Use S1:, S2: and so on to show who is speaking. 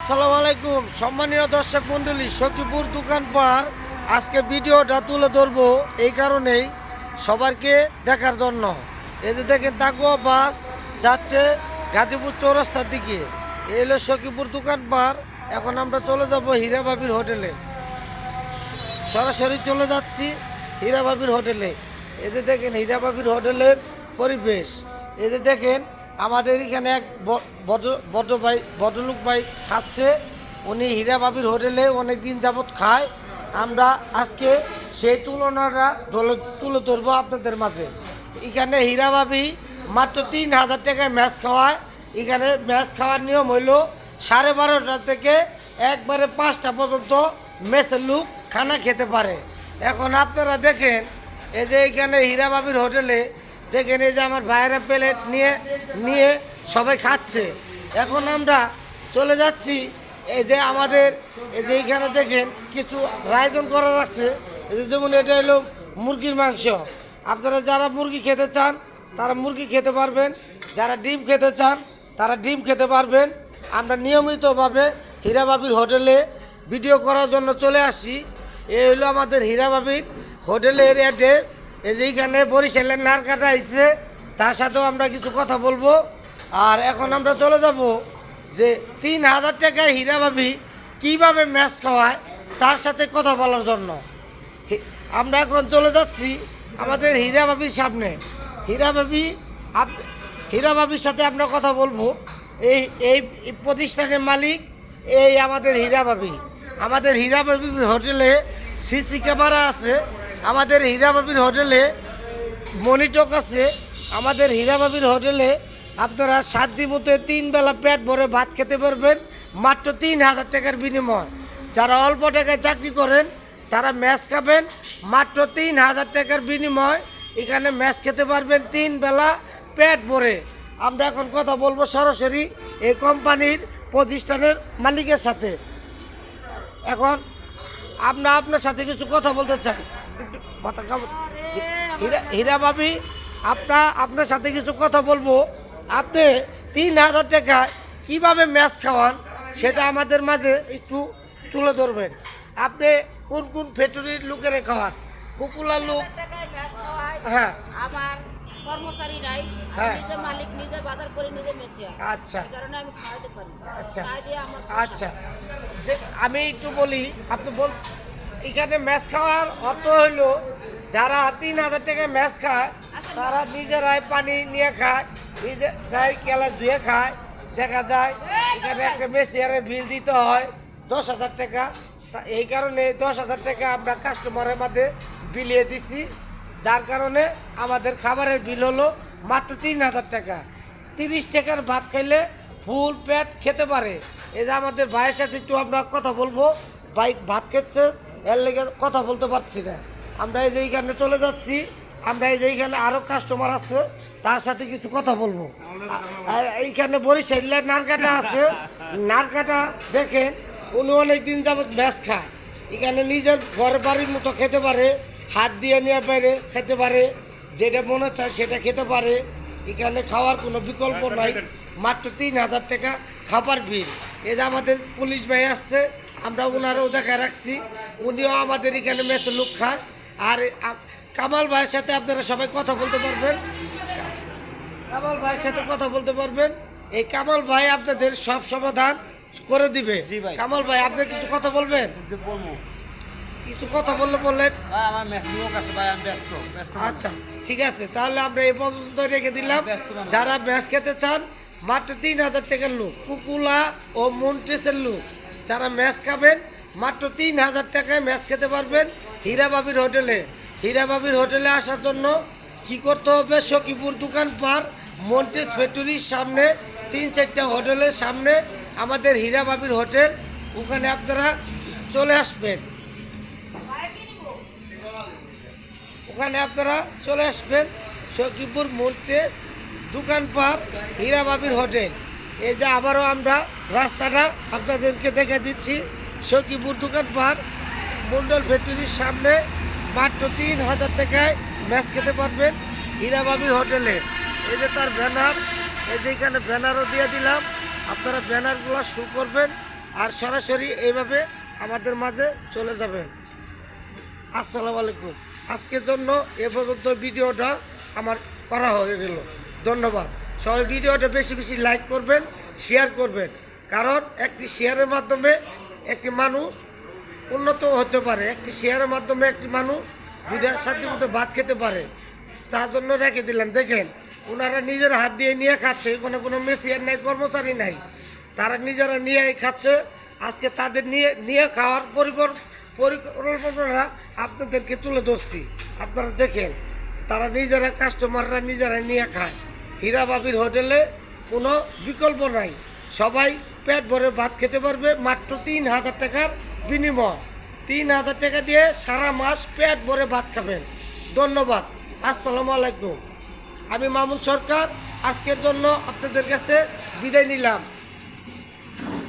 S1: আসসালামু আলাইকুম সম্মানীয় দর্শক মণ্ডলী, সখীপুর দোকান পাড় আজকে ভিডিওটা তুলে ধরবো এই কারণেই সবাইকে দেখার জন্য। এই যে দেখেন তাকুয়া বাস যাচ্ছে গাজীপুর চৌরাস্তার দিকে। এই হলো সখীপুর দোকান পাড়। এখন আমরা চলে যাব হীরা ভাবির হোটেলে, সরাসরি চলে যাচ্ছি হীরা ভাবির হোটেলে। এই যে দেখেন হীরা ভাবির হোটেলের পরিবেশ। এই যে দেখেন আমাদের এখানে এক ভদ্রলোক ভাই খাচ্ছে। উনি হীরা ভাবির হোটেলে অনেক দিন যাবৎ খায়। আমরা আজকে সেই তুলনাটা তুলে ধরবো আপনাদের মাঝে। এখানে হীরা ভাবি মাত্র ৩,০০০ টাকায় ম্যাচ খাওয়ায়। এখানে ম্যাচ খাওয়ার নিয়ম হইল 12:30 থেকে একবারে 5টা পর্যন্ত মেসের লোক খানা খেতে পারে। এখন আপনারা দেখেন এই যে এইখানে হীরা ভাবির হোটেলে দেখেন এই যে আমার ভাইয়েরা প্লেট নিয়ে সবাই খাচ্ছে। এখন আমরা চলে যাচ্ছি এই যে আমাদের এই যে এইখানে দেখেন কিছু আয়োজন করার আছে। এই যে যেমন এটা হলো মুরগির মাংস। আপনারা যারা মুরগি খেতে চান তারা মুরগি খেতে পারবেন, যারা ডিম খেতে চান তারা ডিম খেতে পারবেন। আমরা নিয়মিতভাবে হীরা ভাবির হোটেলে ভিডিও করার জন্য চলে আসি। এই হলো আমাদের হীরা ভাবির হোটেলের অ্যাড্রেস। এই যে এইখানে বরিশালের নারকাটা আইছে, তার সাথেও আমরা কিছু কথা বলবো। আর এখন আমরা চলে যাব যে ৩,০০০ টাকায় হীরা ভাবি কীভাবে ম্যাচ খাওয়ায় তার সাথে কথা বলার জন্য। আমরা এখন চলে যাচ্ছি আমাদের হীরা ভাবির সামনে। হীরা ভাবির সাথে আমরা কথা বলবো। এই এই প্রতিষ্ঠানের মালিক এই আমাদের হীরা ভাবি। আমাদের হীরা ভাবির হোটেলে সিসি ক্যামেরা আছে, আমাদের হীরা ভাবির হোটেলে মনিটর আছে। আমাদের হীরা ভাবির হোটেলে আপনারা 7 দিন মতো 3 বেলা পেট ভরে ভাত খেতে পারবেন মাত্র ৩,০০০ টাকার বিনিময়। যারা অল্প টাকায় চাকরি করেন তারা ম্যাচ খাবেন মাত্র ৩,০০০ টাকার বিনিময়। এখানে ম্যাচ খেতে পারবেন 3 বেলা পেট ভরে। আমরা এখন কথা বলবো সরাসরি এই কোম্পানির প্রতিষ্ঠানের মালিকের সাথে। এখন আমরা আপনার সাথে কিছু কথা বলতে চাই। হীরা ভাবি আপনার সাথে কিছু কথা বলবো। আপনি ৩,০০০ টাকায় কীভাবে ম্যাচ খাওয়ান সেটা আমাদের মাঝে একটু তুলে ধরবেন। আপনি কোন কোন ফ্যাক্টরির লোকের খাওয়ান? পপুলার লোক? হ্যাঁ,
S2: আমার কর্মচারী নাই,
S1: হ্যাঁ,
S2: নিজে মালিক, নিজে বাজার করে নিজে বেচে।
S1: আচ্ছা,
S2: এই কারণে আমি খাওয়াতে পারি।
S1: আচ্ছা
S2: আচ্ছা,
S1: যে আমি একটু বলি, আপনি এখানে ম্যাচ খাওয়ার অর্থ হইল যারা ৩,০০০ টাকায় ম্যাচ খায় তারা নিজেরাই পানি নিয়ে খায়, নিজেরাই গ্লাস ধুয়ে খায়। দেখা যায় এখানে একটা মেসিয়ারের বিল দিতে হয় 10,০০০ টাকা। এই কারণে 10,০০০ টাকা আমরা কাস্টমারের মধ্যে বিলিয়ে দিছি, যার কারণে আমাদের খাবারের বিল হলো মাত্র ৩,০০০ টাকা। 30 টাকার ভাত খাইলে ফুল পেট খেতে পারে। এই যে আমাদের ভাইয়ের সাথে একটু আমরা কথা বলবো। ভাই ভাত খেচ্ছে, এর লেগে কথা বলতে পারছি না। আমরা এই যে এইখানে চলে যাচ্ছি। আমরা এই যে এইখানে আরও কাস্টমার আছে, তার সাথে কিছু কথা বলবো। আর এইখানে বরিশালের নারকাটা আছে। নারকাটা দেখেন উনি অনেক দিন যাবৎ ম্যাচ খায়। এখানে নিজের ঘর বাড়ির মতো খেতে পারে, হাত দিয়ে নিয়ে বাইরে খেতে পারে, যেটা মনে চায় সেটা খেতে পারে। এখানে খাওয়ার কোনো বিকল্প নাই, মাত্র ৩,০০০ টাকা খাবার বিল। এই যে আমাদের পুলিশ ভাই আসছে, আমরা ওনারও দেখা রাখছি, উনিও আমাদের এখানে মেসের লোক খায়। আর কামাল ভাইয়ের সাথে আপনারা সবাই কথা বলতে পারবেন। কামাল ভাইয়ের সাথে কথা বলতে পারবেন। এই কামাল ভাই আপনাদের সব সমাধান করে দিবে। কামাল ভাই, আপনি কিছু কথা বলবেন? কিছু কথা বললেন। আচ্ছা, ঠিক আছে, তাহলে আমরা এই পর্যন্ত রেখে দিলাম। যারা ম্যাচ খেতে চান মাত্র ৩,০০০ টাকার লোক, কুকুলা ও মন্ট্রেসের লোক যারা ম্যাচ খাবেন মাত্র ৩,০০০ টাকায় ম্যাচ খেতে পারবেন হীরা ভাবির হোটেলে। হীরা ভাবির হোটেলে আসার জন্য কি করতে হবে? সখীপুর দোকান পাড় মন্ট্রেস ফ্যাক্টরির সামনে 3-4টা হোটেলের সামনে আমাদের হীরা ভাবির হোটেল। ওখানে আপনারা চলে আসবেন। সখীপুর মন্ট্রেস দোকান পাড় হীরা ভাবির হোটেল। এই যে আবারও আমরা রাস্তাটা আপনাদেরকে দেখে দিচ্ছি। সখীপুর দোকান পাড় মন্ডল ফ্যাক্টরির সামনে মাত্র ৩,০০০ টাকায় ম্যাচ খেতে পারবেন হীরা ভাবির হোটেলে। এই যে তার ব্যানার, এই যে এখানে ব্যানারও দিয়ে দিলাম। আপনারা ব্যানারগুলো শো করবেন আর সরাসরি এইভাবে আমাদের মাঝে চলে যাবেন। আসসালামু আলাইকুম। আজকের জন্য এ পর্যন্ত ভিডিওটা আমার করা হয়ে গেল। ধন্যবাদ। সবাই ভিডিওটা বেশি বেশি লাইক করবেন, শেয়ার করবেন, কারণ একটি শেয়ারের মাধ্যমে একটি মানুষ উন্নত হতে পারে, একটি শেয়ারের মাধ্যমে একটি মানুষ দুইটা শান্তি মতো ভাত খেতে পারে। তার জন্য রেখে দিলাম। দেখেন ওনারা নিজের হাত দিয়ে নিয়ে খাচ্ছে, কোনো মেসিয়ার নাই, কর্মচারী নাই, তারা নিজেরা নিয়ে খাচ্ছে। আজকে তাদের নিয়ে খাওয়ার পরিকল্পনা আপনাদেরকে তুলে ধরছি। আপনারা দেখেন তারা নিজেরা, কাস্টমাররা নিজেরা নিয়ে খায়। হীরা বাবির হোটেলে কোনো বিকল্প নাই, সবাই পেট ভরে ভাত খেতে পারবে মাত্র 3,000 টাকার বিনিময়। 3,000 টাকা দিয়ে সারা মাস পেট ভরে ভাত খাবেন। ধন্যবাদ। আসসালামু আলাইকুম। আমি মামুন সরকার আজকের জন্য আপনাদের কাছে বিদায় নিলাম।